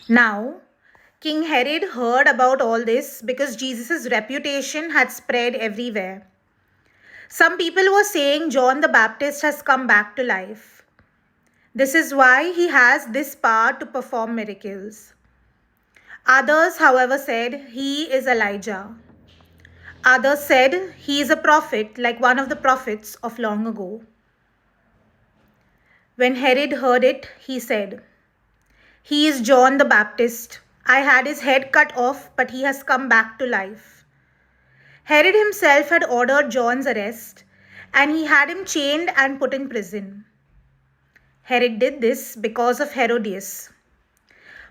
Now, King Herod heard about all this because Jesus' reputation had spread everywhere. Some people were saying John the Baptist has come back to life. This is why he has this power to perform miracles. Others, however, said he is Elijah. Others said he is a prophet, like one of the prophets of long ago. When Herod heard it, he said, "He is John the Baptist. I had his head cut off, but he has come back to life." Herod himself had ordered John's arrest, and he had him chained and put in prison. Herod did this because of Herodias,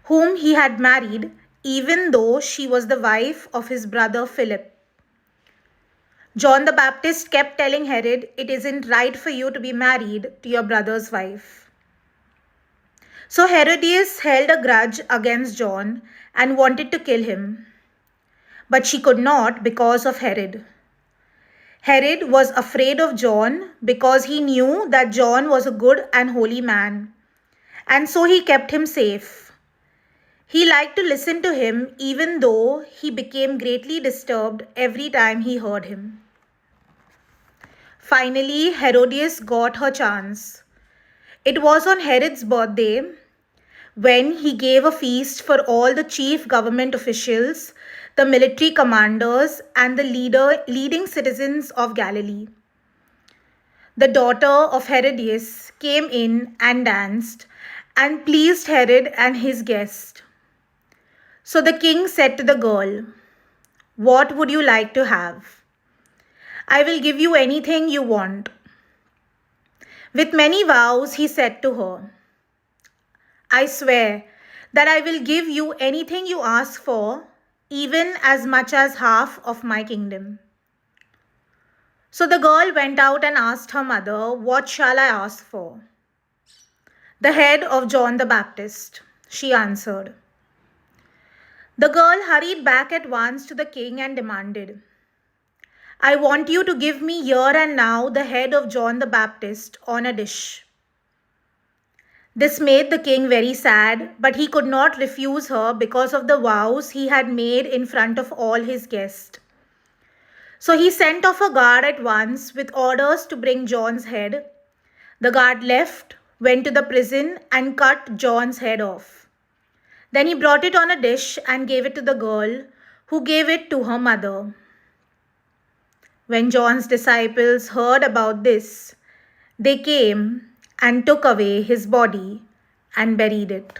whom he had married, even though she was the wife of his brother Philip. John the Baptist kept telling Herod, "It isn't right for you to be married to your brother's wife." So Herodias held a grudge against John and wanted to kill him. But she could not because of Herod. Herod was afraid of John because he knew that John was a good and holy man, and so he kept him safe. He liked to listen to him even though he became greatly disturbed every time he heard him. Finally, Herodias got her chance. It was on Herod's birthday when he gave a feast for all the chief government officials, the military commanders, and the leading citizens of Galilee. The daughter of Herodias came in and danced and pleased Herod and his guest. So the king said to the girl, "What would you like to have? I will give you anything you want." With many vows, he said to her, "I swear that I will give you anything you ask for, even as much as half of my kingdom." So the girl went out and asked her mother, "What shall I ask for?" "The head of John the Baptist," she answered. The girl hurried back at once to the king and demanded, "I want you to give me here and now the head of John the Baptist on a dish." This made the king very sad, but he could not refuse her because of the vows he had made in front of all his guests. So he sent off a guard at once with orders to bring John's head. The guard left, went to the prison, and cut John's head off. Then he brought it on a dish and gave it to the girl, who gave it to her mother. When John's disciples heard about this, they came and took away his body and buried it.